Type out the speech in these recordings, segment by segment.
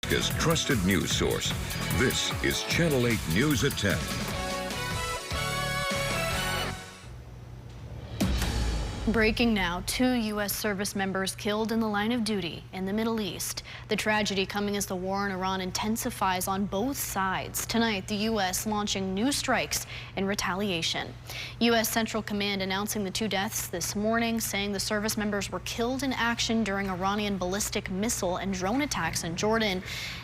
America's trusted news source. This is Channel 8 News at 10. Breaking now, 2 U.S. service members killed in the line of duty in the Middle East. The tragedy coming as the war in Iran intensifies on both sides. Tonight, the U.S. launching new strikes in retaliation. U.S. Central Command announcing the 2 deaths this morning, saying the service members were killed in action during Iranian ballistic missile and drone attacks in Jordan,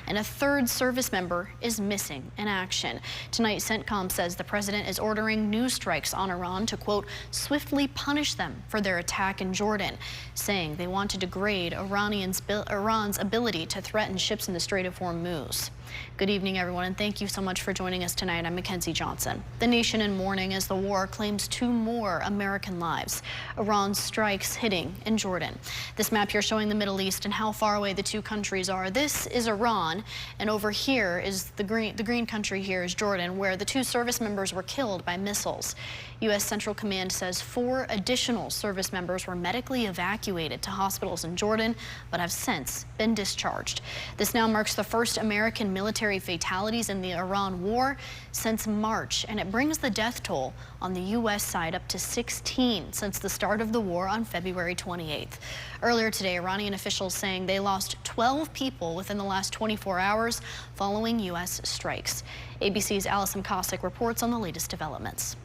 and a 3rd service member is missing in action. Tonight, CENTCOM says the president is ordering new strikes on Iran to, quote, swiftly punish them for their attack in Jordan, saying they want to degrade Iran's ability to threaten ships in the Strait of Hormuz. Good evening, everyone, and thank you so much for joining us tonight. I'm Mackenzie Johnson. The nation in mourning as the war claims 2 more American lives. Iran's strikes hitting in Jordan. This map here showing the Middle East and how far away the 2 countries are. This is Iran, and over here is the green country here is Jordan, where the 2 service members were killed by missiles. U.S. Central Command says 4 additional service members were medically evacuated to hospitals in Jordan, but have since been discharged. This now marks the first American military fatalities in the Iran war since March, and it brings the death toll on the U.S. side up to 16 since the start of the war on February 28th. Earlier today, Iranian officials saying they lost 12 people within the last 24 hours following U.S. strikes. ABC's Allison Cossack reports on the latest developments.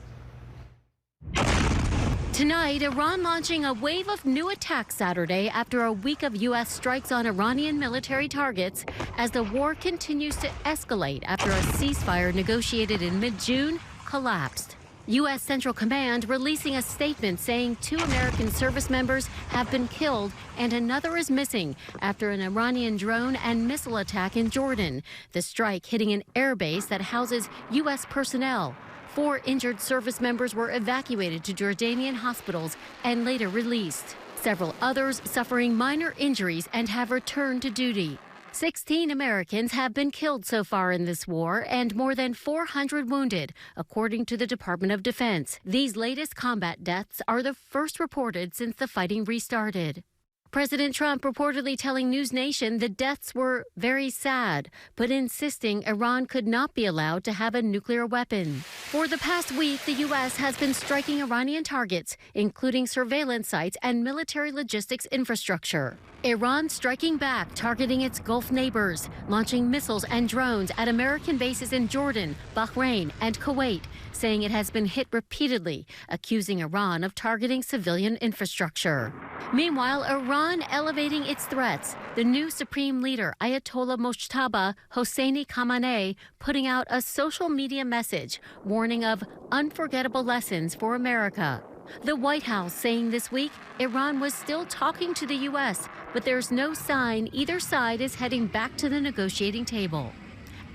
Tonight, Iran launching a wave of new attacks Saturday after a week of U.S. strikes on Iranian military targets as the war continues to escalate after a ceasefire negotiated in mid-June collapsed. U.S. Central Command releasing a statement saying 2 American service members have been killed and another is missing after an Iranian drone and missile attack in Jordan. The strike hitting an airbase that houses U.S. personnel. 4 injured service members were evacuated to Jordanian hospitals and later released. Several others suffering minor injuries and have returned to duty. 16 Americans have been killed so far in this war and more than 400 wounded, according to the Department of Defense. These latest combat deaths are the first reported since the fighting restarted. President Trump reportedly telling News Nation the deaths were very sad, but insisting Iran could not be allowed to have a nuclear weapon. For the past week, the U.S. has been striking Iranian targets, including surveillance sites and military logistics infrastructure. Iran striking back, targeting its Gulf neighbors, launching missiles and drones at American bases in Jordan, Bahrain, and Kuwait, saying it has been hit repeatedly, accusing Iran of targeting civilian infrastructure. Meanwhile, Iran elevating its threats. The new supreme leader, Ayatollah Mojtaba Hosseini Khamenei, putting out a social media message warning of unforgettable lessons for America. The White House saying this week Iran was still talking to the U.S., but there's no sign either side is heading back to the negotiating table.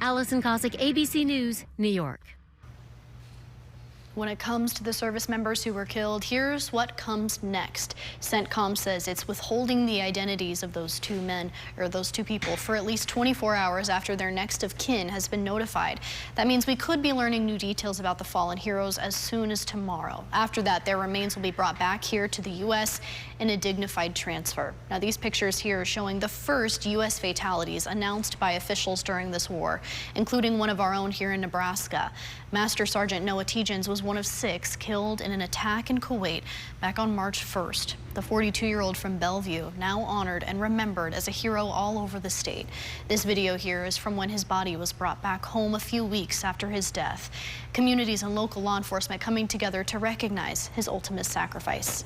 Allison Cossack, ABC News, New York. When it comes to the service members who were killed, here's what comes next. CENTCOM says it's withholding the identities of those 2 men, or those 2 people, for at least 24 hours after their next of kin has been notified. That means we could be learning new details about the fallen heroes as soon as tomorrow. After that, their remains will be brought back here to the U.S. in a dignified transfer. Now, these pictures here are showing the first U.S. fatalities announced by officials during this war, including one of our own here in Nebraska. Master Sergeant Noah Tegens was one of 6 killed in an attack in Kuwait back on March 1st. The 42-year-old from Bellevue, now honored and remembered as a hero all over the state. This video here is from when his body was brought back home a few weeks after his death. Communities and local law enforcement coming together to recognize his ultimate sacrifice.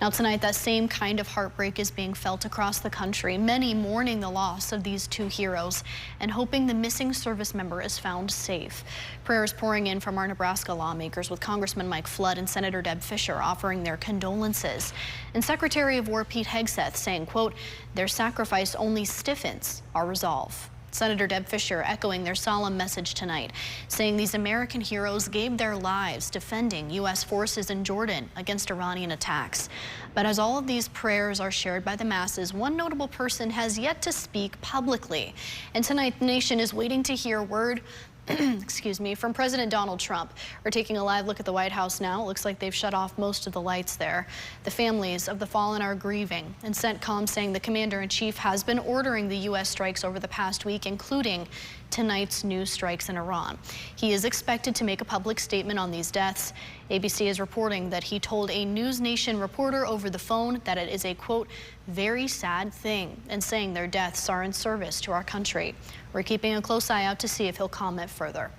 Now tonight, that same kind of heartbreak is being felt across the country. Many mourning the loss of these 2 heroes and hoping the missing service member is found safe. Prayers pouring in from our Nebraska lawmakers, with Congressman Mike Flood and Senator Deb Fischer offering their condolences. And Secretary of War Pete Hegseth saying, quote, their sacrifice only stiffens our resolve. Senator Deb Fischer echoing their solemn message tonight, saying these American heroes gave their lives defending U.S. forces in Jordan against Iranian attacks. But as all of these prayers are shared by the masses, one notable person has yet to speak publicly. And tonight, the nation is waiting to hear word excuse me, from President Donald Trump. We're taking a live look at the White House now. It looks like they've shut off most of the lights there. The families of the fallen are grieving and sent comms saying the commander-in-chief has been ordering the U.S. strikes over the past week, including tonight's new strikes in Iran. He is expected to make a public statement on these deaths. ABC is reporting that he told a News Nation reporter over the phone that it is a, quote, very sad thing, and saying their deaths are in service to our country. We're keeping a close eye out to see if he'll comment further.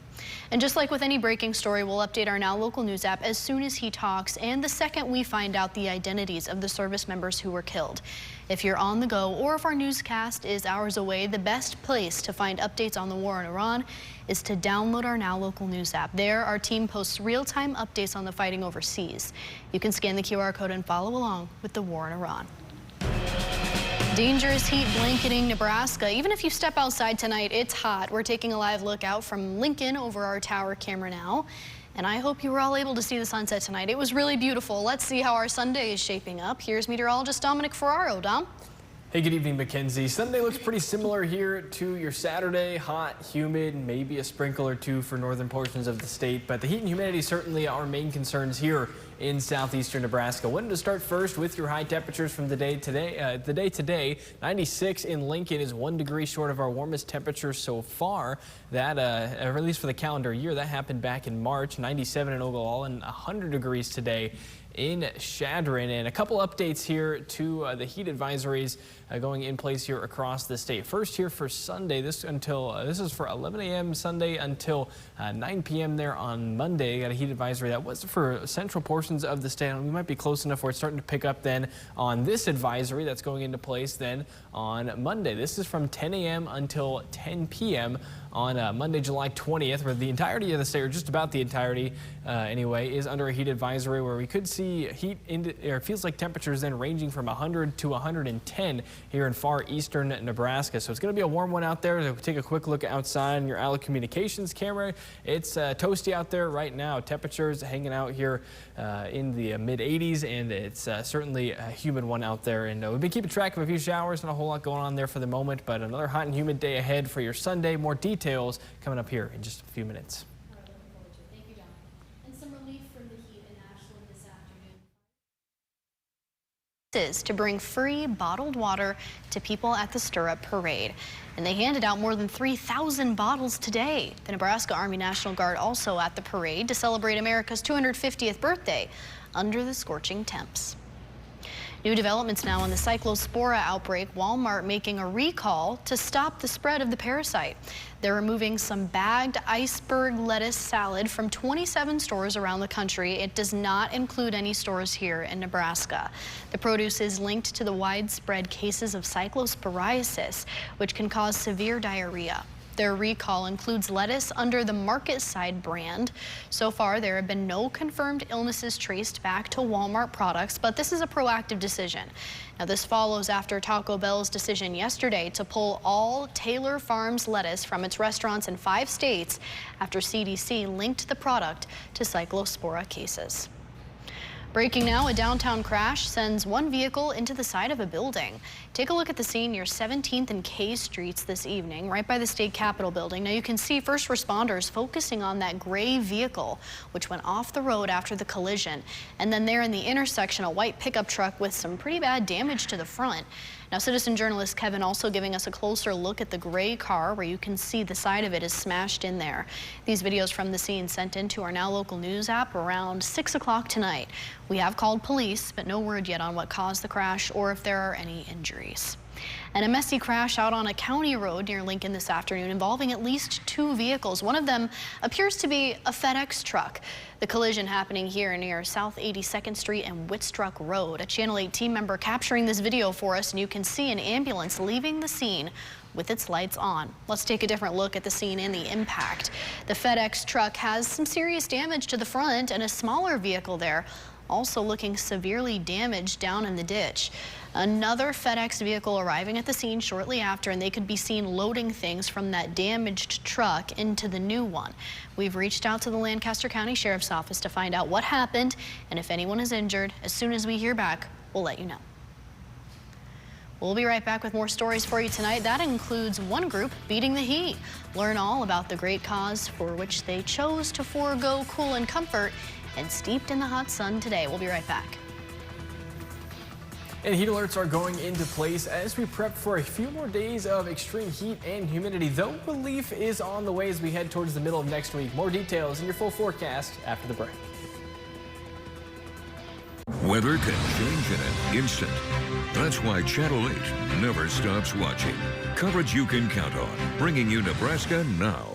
And just like with any breaking story, we'll update our Now Local News app as soon as he talks and the second we find out the identities of the service members who were killed. If you're on the go or if our newscast is hours away, the best place to find updates on the war in Iran is to download our Now Local News app. There, our team posts real-time updates on the fighting overseas. You can scan the QR code and follow along with the war in Iran. Dangerous heat blanketing Nebraska. Even if you step outside tonight, it's hot. We're taking a live look out from Lincoln over our tower camera now. And I hope you were all able to see the sunset tonight. It was really beautiful. Let's see how our Sunday is shaping up. Here's meteorologist Dominic Ferraro. Dom? Hey, good evening, Mackenzie. Sunday looks pretty similar here to your Saturday. Hot, humid, maybe a sprinkle or two for northern portions of the state. But the heat and humidity certainly are main concerns here in southeastern Nebraska. Wanted to start first with your high temperatures from the day today. 96 in Lincoln is 1 degree short of our warmest temperature so far. That, or at least for the calendar year, that happened back in March. 97 in Ogallala and 100 degrees today in Chadron. And a couple updates here to the heat advisories going in place here across the state. First here for Sunday, this is for 11 a.m. Sunday until 9 p.m. there on Monday. Got a heat advisory that was for central portions of the state. We might be close enough where it's starting to pick up then on this advisory that's going into place then on Monday. This is from 10 a.m. until 10 p.m. on Monday, July 20th, where the entirety of the state, or just about the entirety anyway, is under a heat advisory where we could see heat, it feels like temperatures then ranging from 100 to 110 here in far eastern Nebraska. So it's going to be a warm one out there. So take a quick look outside on your Allo Communications camera. It's toasty out there right now. Temperatures hanging out here in the mid 80s, and it's certainly a humid one out there. And we've been keeping track of a few showers, not a whole lot going on there for the moment, but another hot and humid day ahead for your Sunday. More details coming up here in just a few minutes. Thank you, John. And some relief from the heat in Ashland this afternoon is to bring free bottled water to people at the Stirrup Parade. And they handed out more than 3,000 bottles today. The Nebraska Army National Guard also at the parade to celebrate America's 250th birthday under the scorching temps. New developments now on the Cyclospora outbreak. Walmart making a recall to stop the spread of the parasite. They're removing some bagged iceberg lettuce salad from 27 stores around the country. It does not include any stores here in Nebraska. The produce is linked to the widespread cases of cyclosporiasis, which can cause severe diarrhea. Their recall includes lettuce under the Market Side brand. So far, there have been no confirmed illnesses traced back to Walmart products, but this is a proactive decision. Now, this follows after Taco Bell's decision yesterday to pull all Taylor Farms lettuce from its restaurants in 5 states after CDC linked the product to Cyclospora cases. Breaking now, a downtown crash sends one vehicle into the side of a building. Take a look at the scene near 17th and K Streets this evening, right by the state capitol building. Now you can see first responders focusing on that gray vehicle, which went off the road after the collision. And then there in the intersection, a white pickup truck with some pretty bad damage to the front. Now, citizen journalist Kevin also giving us a closer look at the gray car where you can see the side of it is smashed in there. These videos from the scene sent into our Now Local News app around 6 o'clock tonight. We have called police, but no word yet on what caused the crash or if there are any injuries. And a messy crash out on a county road near Lincoln this afternoon involving at least 2 vehicles. One of them appears to be a FedEx truck. The collision happening here near South 82nd Street and Whitstruck Road. A Channel 8 team member capturing this video for us, and you can see an ambulance leaving the scene with its lights on. Let's take a different look at the scene and the impact. The FedEx truck has some serious damage to the front, and a smaller vehicle there also looking severely damaged down in the ditch. Another FedEx vehicle arriving at the scene shortly after, and they could be seen loading things from that damaged truck into the new one. We've reached out to the Lancaster County Sheriff's Office to find out what happened and if anyone is injured. As soon as we hear back, we'll let you know. We'll be right back with more stories for you tonight. That includes one group beating the heat. Learn all about the great cause for which they chose to forego cool and comfort and steeped in the hot sun today. We'll be right back. And heat alerts are going into place as we prep for a few more days of extreme heat and humidity, though relief is on the way as we head towards the middle of next week. More details in your full forecast after the break. Weather can change in an instant. That's why Channel 8 never stops watching. Coverage you can count on, bringing you Nebraska now.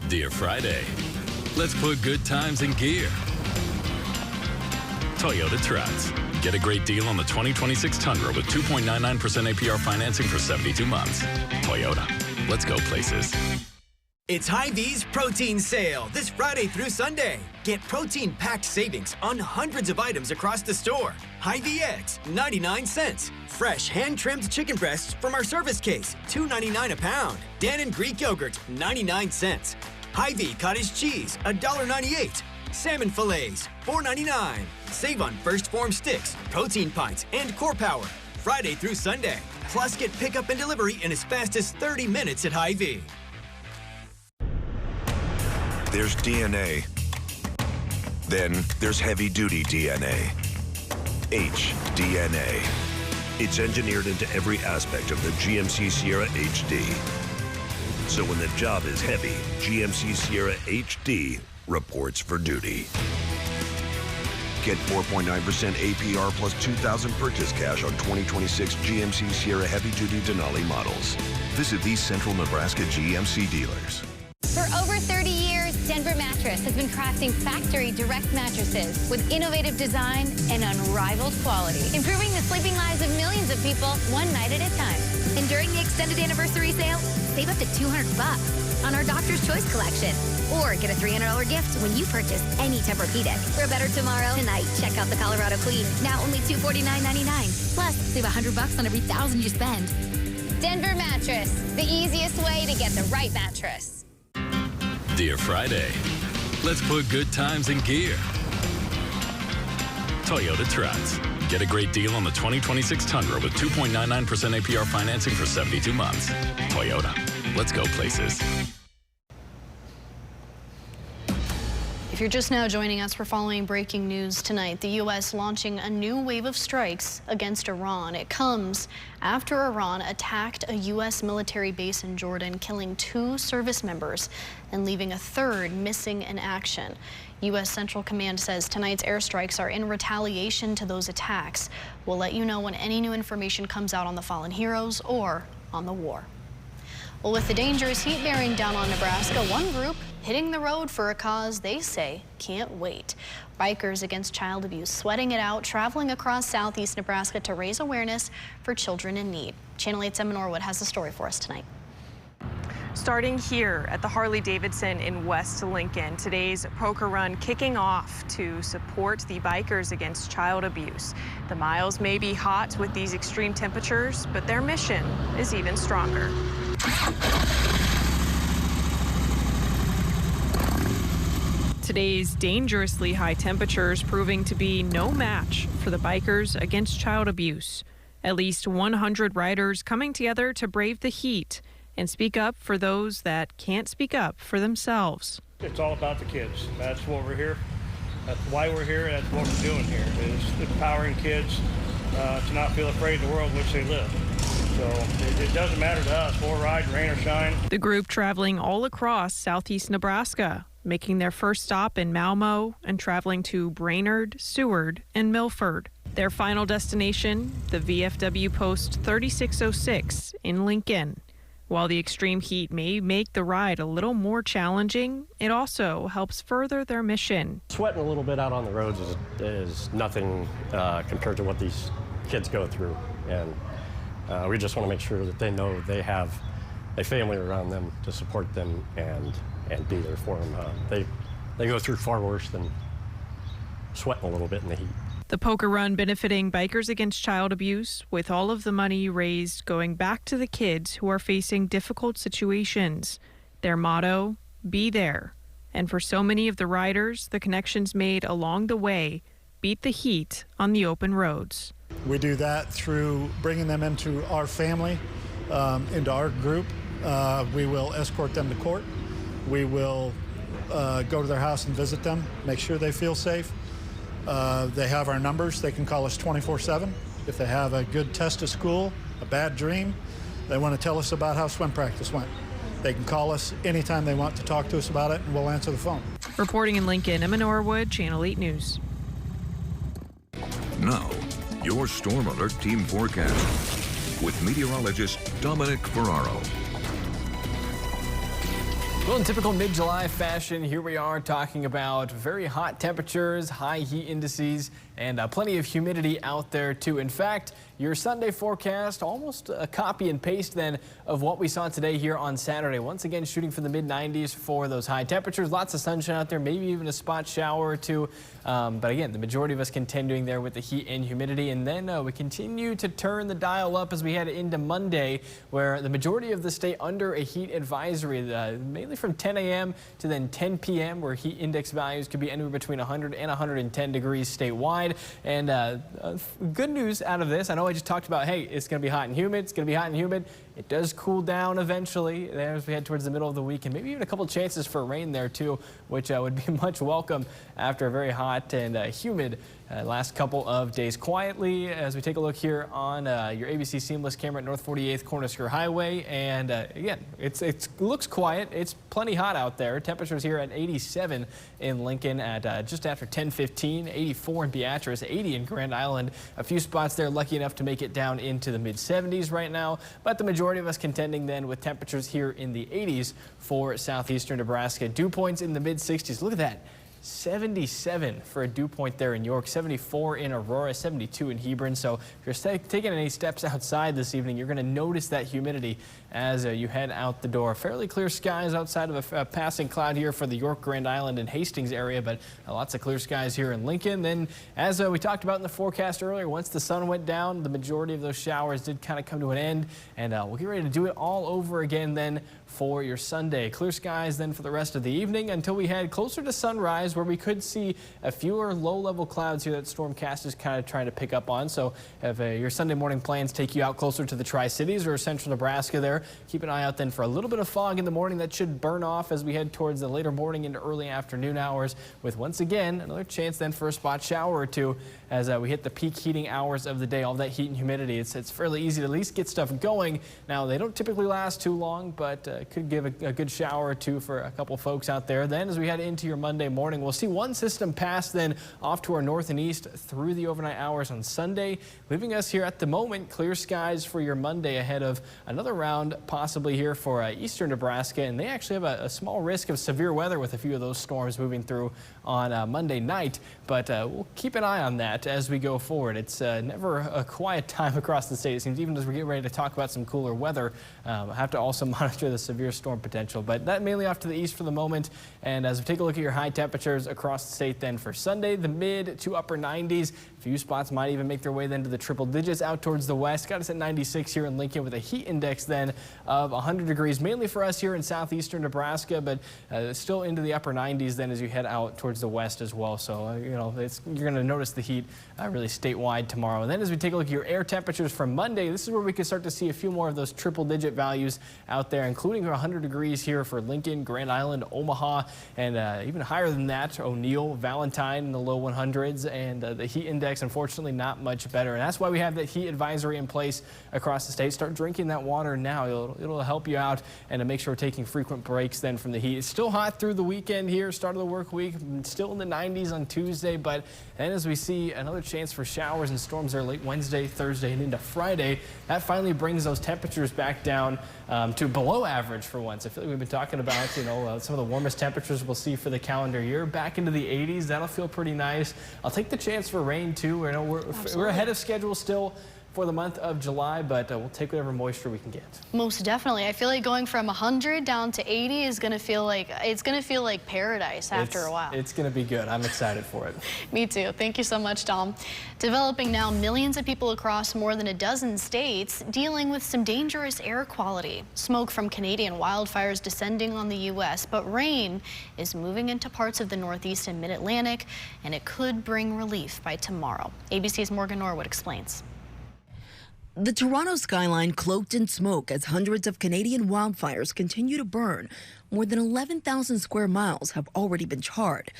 Dear Friday, let's put good times in gear. Toyota Trucks. Get a great deal on the 2026 Tundra with 2.99% APR financing for 72 months. Toyota. Let's go places. It's Hy-Vee's Protein Sale this Friday through Sunday. Get protein-packed savings on hundreds of items across the store. Hy-Vee eggs, 99 cents. Fresh hand-trimmed chicken breasts from our service case, $2.99 a pound. Dannon Greek yogurt, 99 cents. Hy-Vee cottage cheese, $1.98. Salmon fillets, $4.99. Save on First Form sticks, protein pints, and Core Power. Friday through Sunday. Plus, get pickup and delivery in as fast as 30 minutes at Hy-Vee. There's DNA. Then there's heavy-duty DNA. HDNA. It's engineered into every aspect of the GMC Sierra HD. So when the job is heavy, GMC Sierra HD reports for duty. Get 4.9% APR plus $2,000 purchase cash on 2026 GMC Sierra heavy-duty Denali models. Visit these Central Nebraska GMC dealers. For over 30 years, Denver Mattress has been crafting factory direct mattresses with innovative design and unrivaled quality, improving the sleeping lives of millions of people one night at a time. And during the extended anniversary sale, save up to $200 on our Doctor's Choice collection. Or get a $300 gift when you purchase any Tempur-Pedic. For a better tomorrow, tonight, check out the Colorado Queen, now only $249.99. Plus, save $100 on every $1,000 you spend. Denver Mattress, the easiest way to get the right mattress. Dear Friday, let's put good times in gear. Toyota Trucks. Get a great deal on the 2026 Tundra with 2.99% APR financing for 72 months. Toyota. Let's go places. If you're just now joining us, we're following breaking news tonight. The U.S. launching a new wave of strikes against Iran. It comes after Iran attacked a U.S. military base in Jordan, killing 2 service members and leaving a 3rd missing in action. U.S. Central Command says tonight's airstrikes are in retaliation to those attacks. We'll let you know when any new information comes out on the fallen heroes or on the war. Well, with the dangerous heat bearing down on Nebraska, one group hitting the road for a cause they say can't wait. Bikers Against Child Abuse sweating it out, traveling across southeast Nebraska to raise awareness for children in need. Channel 8's Emma Norwood has the story for us tonight. Starting here at the Harley-Davidson in West Lincoln, today's poker run kicking off to support the Bikers Against Child Abuse. The miles may be hot with these extreme temperatures, but their mission is even stronger. Today's dangerously high temperatures proving to be no match for the Bikers Against Child Abuse. At least 100 riders coming together to brave the heat and speak up for those that can't speak up for themselves. It's all about the kids. That's what we're here. That's why we're here. That's what we're doing here, is empowering kids to not feel afraid in the world in which they live. So it doesn't matter to us. We'll ride, rain or shine. The group traveling all across southeast Nebraska, making their first stop in Malmo and traveling to Brainerd, Seward, and Milford. Their final destination, the VFW Post 3606 in Lincoln. While the extreme heat may make the ride a little more challenging, it also helps further their mission. Sweating a little bit out on the roads is nothing compared to what these kids go through. And we just want to make sure that they know they have a family around them to support them and be there for them. They go through far worse than sweating a little bit in the heat. The poker run benefiting Bikers Against Child Abuse, with all of the money raised going back to the kids who are facing difficult situations. Their motto, be there. And for so many of the riders, the connections made along the way beat the heat on the open roads. We do that through bringing them into our family, into our group. We will escort them to court. We will go to their house and visit them, make sure they feel safe. They have our numbers. They can call us 24/7. If they have a good test at school, a bad dream, they want to tell us about how swim practice went. They can call us anytime they want to talk to us about it, and we'll answer the phone. Reporting in Lincoln, Emma Norwood, Channel 8 News. Now, your Storm Alert Team forecast with meteorologist Dominic Ferraro. Well, in typical mid-July fashion, here we are talking about very hot temperatures, high heat indices, and plenty of humidity out there too. In fact, your Sunday forecast, almost a copy and paste then of what we saw today here on Saturday. Once again, shooting for the mid-90s for those high temperatures. Lots of sunshine out there, maybe even a spot shower or two. But again, the majority of us continuing there with the heat and humidity. And then we continue to turn the dial up as we head into Monday, where the majority of the state under a heat advisory, mainly from 10 a.m. to then 10 p.m., where heat index values could be anywhere between 100 and 110 degrees statewide. And good news out of this, I know I just talked about, hey, it's going to be hot and humid. It's going to be hot and humid. It does cool down eventually there as we head towards the middle of the week, and maybe even a couple chances for rain there too, which would be much welcome after a very hot and humid last couple of days. Quietly, as we take a look here on your ABC Seamless camera at North 48th Cornersker Highway, and again, it looks quiet. It's plenty hot out there. Temperatures here at 87 in Lincoln at just after 10:15, 84 in Beatrice, 80 in Grand Island. A few spots there lucky enough to make it down into the mid-70s right now, but the majority of us contending then with temperatures here in the 80s for southeastern Nebraska. Dew points in the mid-60s. Look at that. 77 for a dew point there in York, 74 in Aurora, 72 in Hebron. So if you're taking any steps outside this evening, you're going to notice that humidity as you head out the door. Fairly clear skies outside of a passing cloud here for the York, Grand Island, and Hastings area, but lots of clear skies here in Lincoln. Then, as we talked about in the forecast earlier, once the sun went down, the majority of those showers did kind of come to an end, and we'll get ready to do it all over again then for your Sunday. Clear skies then for the rest of the evening until we head closer to sunrise, where we could see a fewer low-level clouds here that Stormcast is kind of trying to pick up on. So if your Sunday morning plans take you out closer to the Tri-Cities or central Nebraska there, keep an eye out then for a little bit of fog in the morning that should burn off as we head towards the later morning into early afternoon hours, with once again another chance then for a spot shower or two as we hit the peak heating hours of the day. All that heat and humidity, it's fairly easy to at least get stuff going. Now, they don't typically last too long, but could give a good shower or two for a couple folks out there. Then as we head into your Monday morning, we'll see one system pass then off to our north and east through the overnight hours on Sunday, leaving us here at the moment clear skies for your Monday ahead of another round possibly here for eastern Nebraska. And they actually have a small risk of severe weather with a few of those storms moving through on Monday night, but we'll keep an eye on that as we go forward. It's never a quiet time across the state. It seems even as we get ready to talk about some cooler weather, have to also monitor the severe storm potential, but that mainly off to the east for the moment. And as we take a look at your high temperatures across the state then for Sunday, the mid to upper 90s. A few spots might even make their way then to the triple digits out towards the west. Got us at 96 here in Lincoln with a heat index then of 100 degrees, mainly for us here in southeastern Nebraska, but still into the upper 90s then as you head out towards the west as well. So, you know, you're going to notice the heat really statewide tomorrow. And then as we take a look at your air temperatures from Monday, this is where we can start to see a few more of those triple digit values out there, including 100 degrees here for Lincoln, Grand Island, Omaha, and even higher than that, O'Neill, Valentine in the low 100s, and the heat index, unfortunately, not much better. And that's why we have that heat advisory in place across the state. Start drinking that water now. It'll help you out and to make sure we're taking frequent breaks then from the heat. It's still hot through the weekend here, start of the work week, still in the 90s on Tuesday, but then as we see another chance for showers and storms there late Wednesday, Thursday, and into Friday, that finally brings those temperatures back down to below average for once. I feel like we've been talking about, you know, some of the warmest temperatures we'll see for the calendar year, back into the 80s. That'll feel pretty nice. I'll take the chance for rain too. I know we're ahead of schedule still for the month of July, but we'll take whatever moisture we can get. Most definitely. I feel like going from 100 down to 80 is going to feel like paradise after a while. It's going to be good. I'm excited for it. Me too. Thank you so much, Tom. Developing now, millions of people across more than a dozen states dealing with some dangerous air quality. Smoke from Canadian wildfires descending on the U.S., but rain is moving into parts of the Northeast and Mid-Atlantic, and it could bring relief by tomorrow. ABC's Morgan Norwood explains. The Toronto skyline cloaked in smoke as hundreds of Canadian wildfires continue to burn. More than 11,000 square miles have already been charred.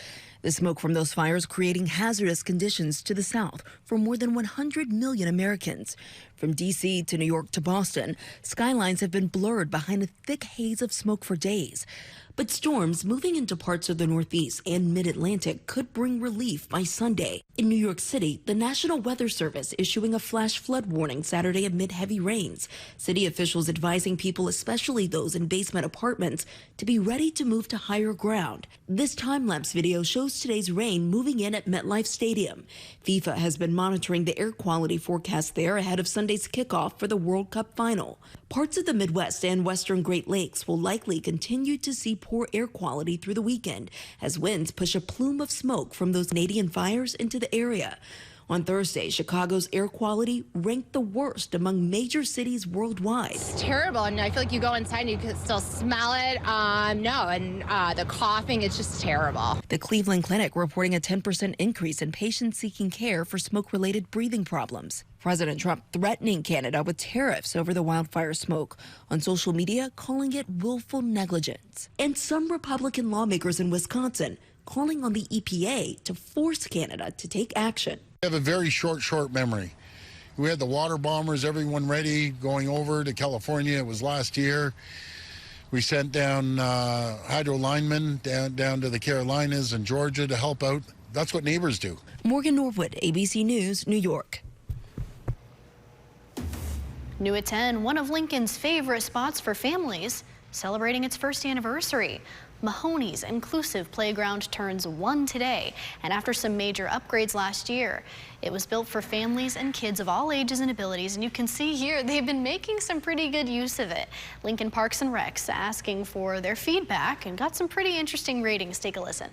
The smoke from those fires creating hazardous conditions to the south for more than 100 million Americans. From D.C. to New York to Boston, skylines have been blurred behind a thick haze of smoke for days. But storms moving into parts of the Northeast and Mid-Atlantic could bring relief by Sunday. In New York City, the National Weather Service issuing a flash flood warning Saturday amid heavy rains. City officials advising people, especially those in basement apartments, to be ready to move to higher ground. This time-lapse video shows today's rain moving in at MetLife Stadium. FIFA has been monitoring the air quality forecast there ahead of Sunday's kickoff for the World Cup final. Parts of the Midwest and Western Great Lakes will likely continue to see poor air quality through the weekend as winds push a plume of smoke from those Canadian fires into the area. On Thursday, Chicago's air quality ranked the worst among major cities worldwide. It's terrible, and I feel like you go inside and you can still smell it. The coughing, it's just terrible. The Cleveland Clinic reporting a 10% increase in patients seeking care for smoke-related breathing problems. President Trump threatening Canada with tariffs over the wildfire smoke, on social media calling it willful negligence. And some Republican lawmakers in Wisconsin calling on the EPA to force Canada to take action. We have a very short memory. We had the water bombers, everyone ready, going over to California. It was last year. We sent down hydro linemen down to the Carolinas and Georgia to help out. That's what neighbors do. Morgan Norwood, ABC News, New York. New at 10, one of Lincoln's favorite spots for families, celebrating its first anniversary. Mahoney's inclusive playground turns 1 today, and after some major upgrades last year, it was built for families and kids of all ages and abilities, and you can see here they've been making some pretty good use of it. Lincoln Parks and Recs asking for their feedback and got some pretty interesting ratings. Take a listen.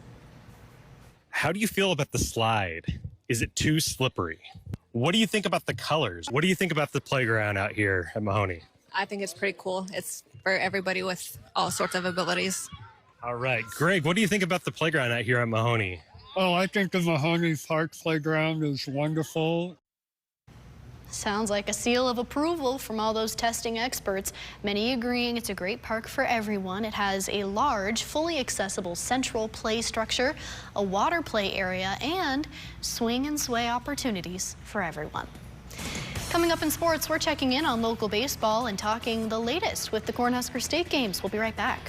How do you feel about the slide? Is it too slippery? What do you think about the colors? What do you think about the playground out here at Mahoney? I think it's pretty cool. It's for everybody with all sorts of abilities. All right. Greg, what do you think about the playground out here at Mahoney? Oh, I think the Mahoney Park playground is wonderful. Sounds like a seal of approval from all those testing experts. Many agreeing it's a great park for everyone. It has a large, fully accessible central play structure, a water play area, and swing and sway opportunities for everyone. Coming up in sports, we're checking in on local baseball and talking the latest with the Cornhusker State games. We'll be right back.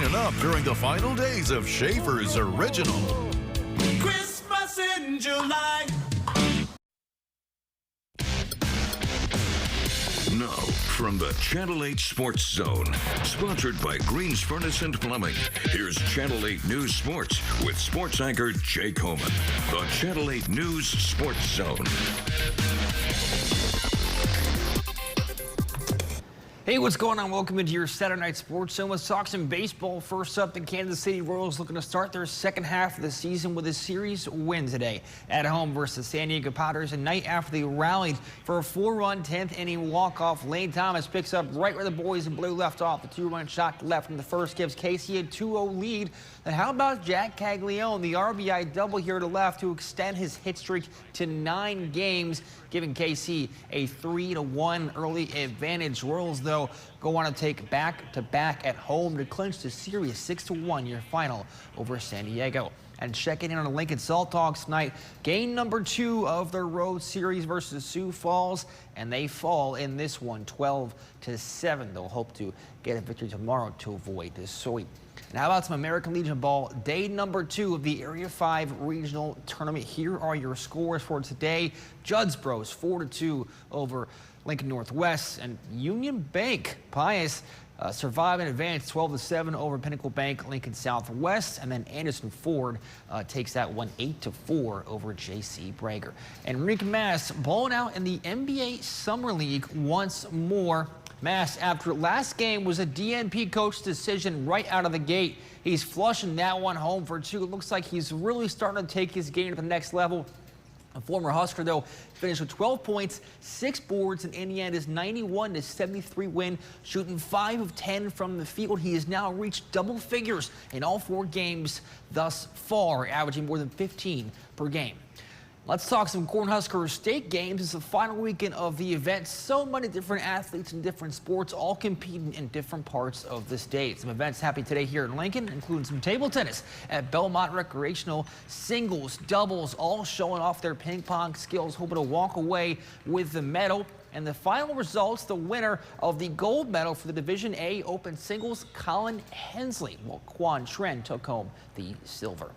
lining up during the final days of Schaefer's Original. Christmas in July. Now, from the Channel 8 Sports Zone, sponsored by Green's Furnace and Plumbing, here's Channel 8 News Sports with sports anchor Jake Homan. The Channel 8 News Sports Zone. Hey, what's going on? Welcome into your Saturday Night Sports Zone. Let's talk some baseball. First up, the Kansas City Royals looking to start their second half of the season with a series win today at home versus San Diego Padres. A night after they rallied for a 4-run 10th inning walk-off. Lane Thomas picks up right where the boys in blue left off. The 2-run shot left from the first gives KC a 2-0 lead. And how about Jack Caglione, the RBI double here to left to extend his hit streak to 9 games, giving KC a 3-1 early advantage. Royals, though, go on to take back-to-back at home to clinch the series 6-1 year final over San Diego. And checking in on the Lincoln Salt Dogs tonight, game number 2 of their road series versus Sioux Falls, and they fall in this one 12-7. They'll hope to get a victory tomorrow to avoid this sweep. And how about some American Legion ball? Day number 2 of the Area 5 Regional Tournament. Here are your scores for today. Juddsboro's 4-2 over Lincoln Northwest, and Union Bank Pius survive and advance 12-7 over Pinnacle Bank Lincoln Southwest, and then Anderson Ford takes that one 8-4 over J.C. Brager. And Rick Mass balling out in the NBA Summer League once more. Mass, after last game was a DNP coach decision right out of the gate. He's flushing that one home for 2. It looks like he's really starting to take his game to the next level. A former Husker, though, finished with 12 points, 6 boards in Indiana's 91-73 win, shooting 5 of 10 from the field. He has now reached double figures in all 4 games thus far, averaging more than 15 per game. Let's talk some Cornhusker State games. It's the final weekend of the event. So many different athletes in different sports, all competing in different parts of the state. Some events happening today here in Lincoln, including some table tennis at Belmont Recreational, singles, doubles, all showing off their ping pong skills, hoping to walk away with the medal. And the final results, the winner of the gold medal for the Division A Open Singles, Colin Hensley, while Quan Tren took home the silver.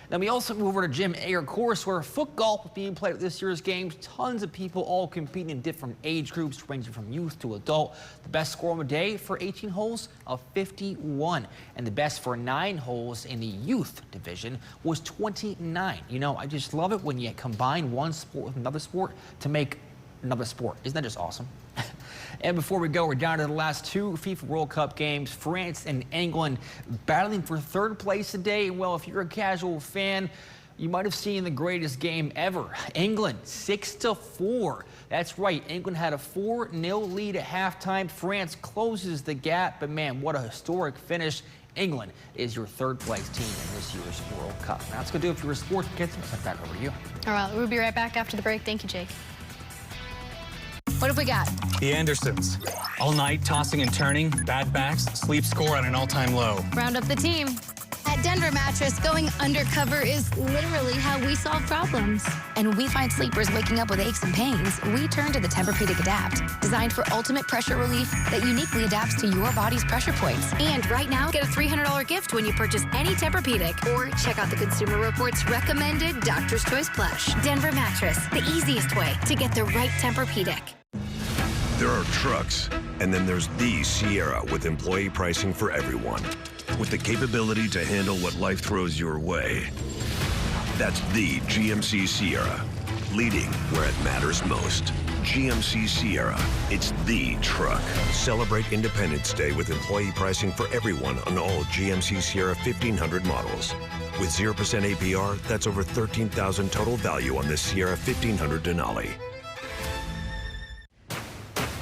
Then we also move over to Jim Ayer Course, where foot golf is being played at this year's games. Tons of people all competing in different age groups, ranging from youth to adult. The best score of the day for 18 holes of 51. And the best for 9 holes in the youth division was 29. You know, I just love it when you combine one sport with another sport to make another sport. Isn't that just awesome? And before we go, we're down to the last 2 FIFA World Cup games. France and England battling for 3rd place today. Well, if you're a casual fan, you might have seen the greatest game ever. England 6-4. That's right. England had a 4-0 lead at halftime. France closes the gap, but man, what a historic finish. England is your 3rd place team in this year's World Cup. Now, that's going to do it for your sports. Get back over to you. All right, we'll be right back after the break. Thank you, Jake. What have we got? The Andersons. All night, tossing and turning, bad backs, sleep score at an all-time low. Round up the team. At Denver Mattress, going undercover is literally how we solve problems. And when we find sleepers waking up with aches and pains, we turn to the Tempur-Pedic Adapt, designed for ultimate pressure relief that uniquely adapts to your body's pressure points. And right now, get a $300 gift when you purchase any Tempur-Pedic, or check out the Consumer Report's recommended Doctor's Choice Plush. Denver Mattress, the easiest way to get the right Tempur-Pedic. There are trucks, and then there's the Sierra with employee pricing for everyone. With the capability to handle what life throws your way. That's the GMC Sierra, leading where it matters most. GMC Sierra, it's the truck. Celebrate Independence Day with employee pricing for everyone on all GMC Sierra 1500 models. With 0% APR, that's over $13,000 total value on this Sierra 1500 Denali.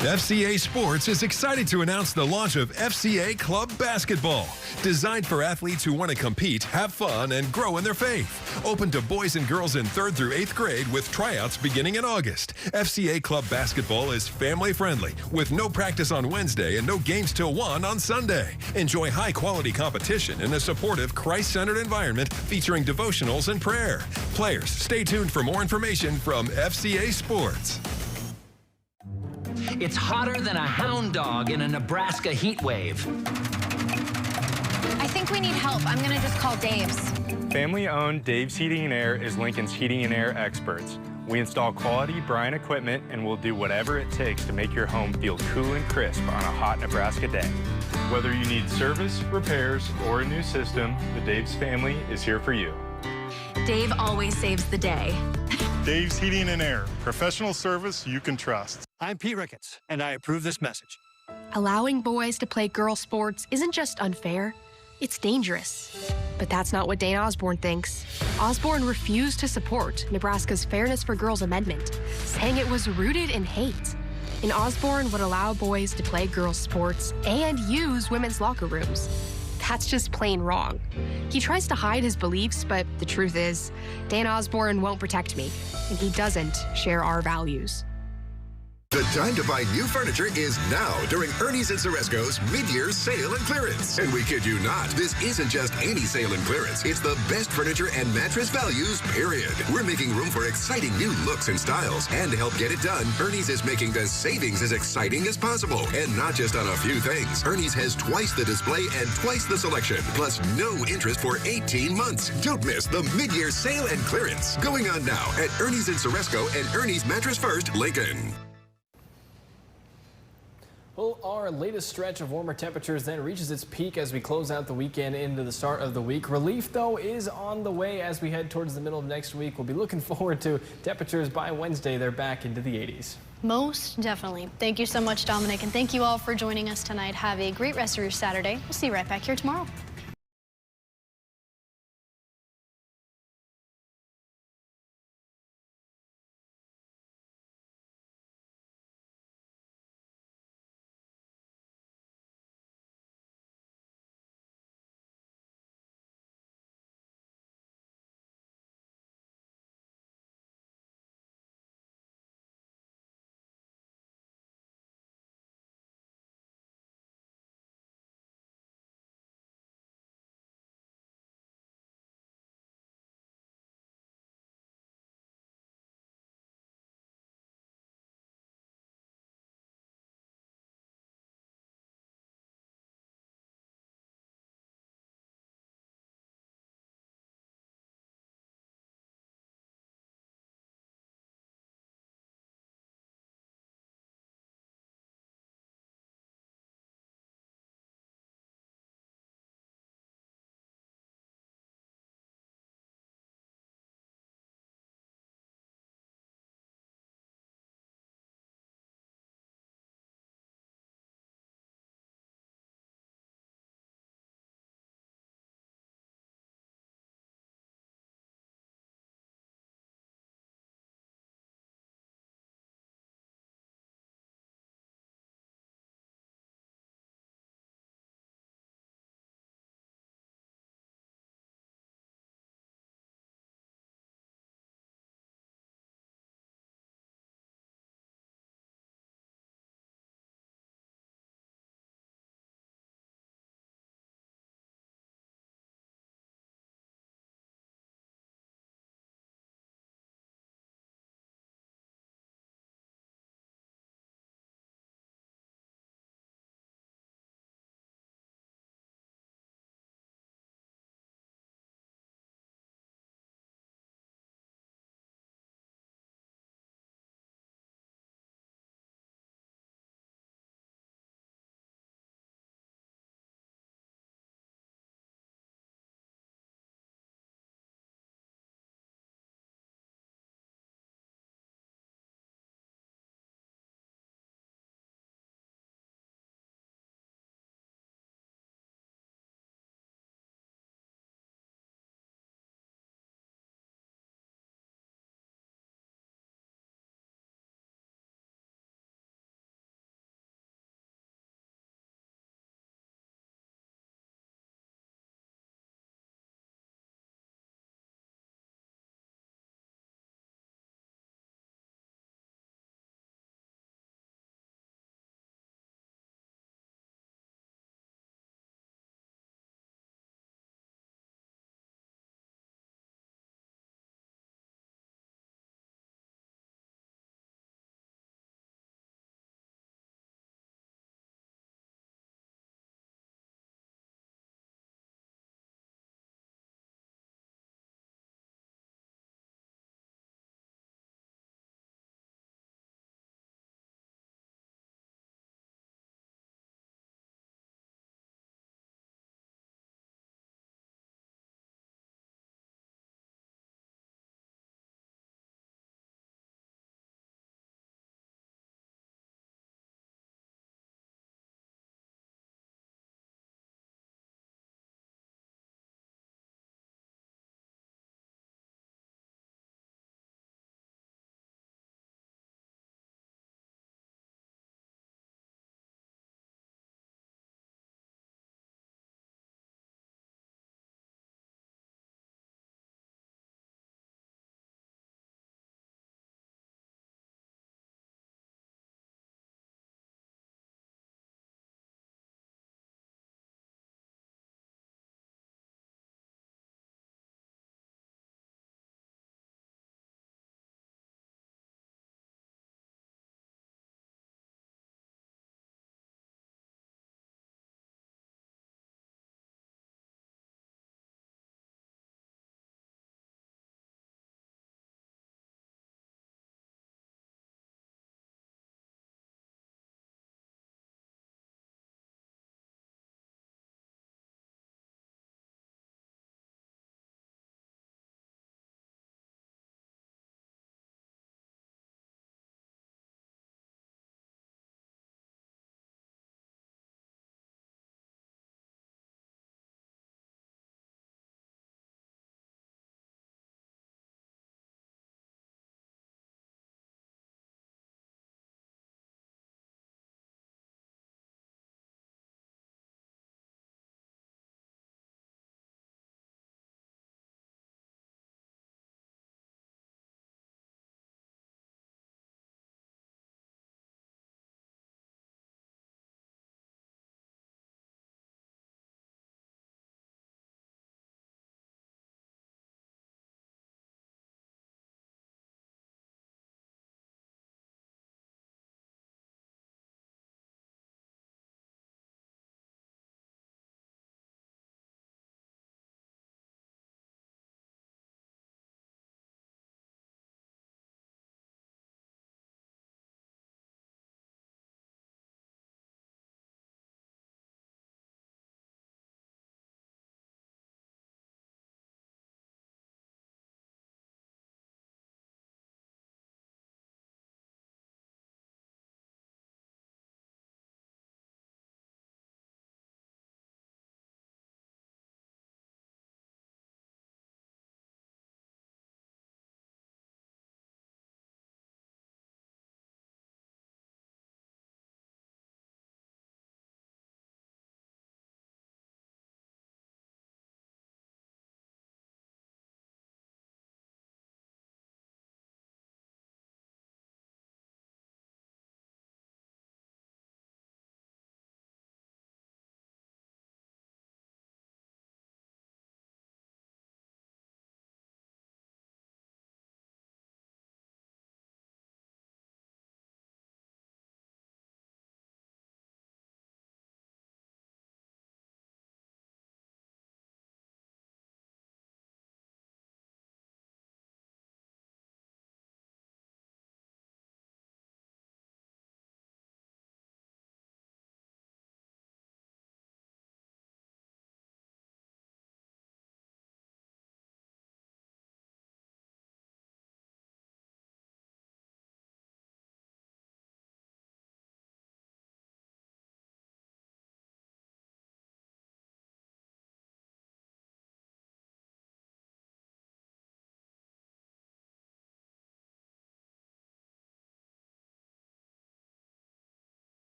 FCA Sports is excited to announce the launch of FCA Club Basketball. Designed for athletes who want to compete, have fun, and grow in their faith. Open to boys and girls in 3rd through 8th grade with tryouts beginning in August. FCA Club Basketball is family-friendly with no practice on Wednesday and no games till 1 on Sunday. Enjoy high-quality competition in a supportive, Christ-centered environment featuring devotionals and prayer. Players, stay tuned for more information from FCA Sports. It's hotter than a hound dog in a Nebraska heat wave. I think think we need help. I'm gonna just call Dave's. Family-owned Dave's Heating and Air is Lincoln's heating and air experts. We install quality brine equipment and will do whatever it takes to make your home feel cool and crisp on a hot Nebraska day. Whether you need service, repairs, or a new system, the Dave's family is here for you. Dave always saves the day. Dave's Heating and Air, professional service you can trust. I'm Pete Ricketts, and I approve this message. Allowing boys to play girl sports isn't just unfair, it's dangerous. But that's not what Dane Osborne thinks. Osborne refused to support Nebraska's Fairness for Girls Amendment, saying it was rooted in hate. And Osborne would allow boys to play girls' sports and use women's locker rooms. That's just plain wrong. He tries to hide his beliefs, but the truth is, Dan Osborne won't protect me, and he doesn't share our values. The time to buy new furniture is now during Ernie's and Ceresco's mid-year sale and clearance. And we kid you not, this isn't just any sale and clearance. It's the best furniture and mattress values, period. We're making room for exciting new looks and styles. And to help get it done, Ernie's is making the savings as exciting as possible. And not just on a few things. Ernie's has twice the display and twice the selection, plus no interest for 18 months. Don't miss the mid-year sale and clearance. Going on now at Ernie's and Ceresco and Ernie's Mattress First, Lincoln. Well, our latest stretch of warmer temperatures then reaches its peak as we close out the weekend into the start of the week. Relief, though, is on the way as we head towards the middle of next week. We'll be looking forward to temperatures by Wednesday. They're back into the 80s. Most definitely. Thank you so much, Dominic, and thank you all for joining us tonight. Have a great rest of your Saturday. We'll see you right back here tomorrow.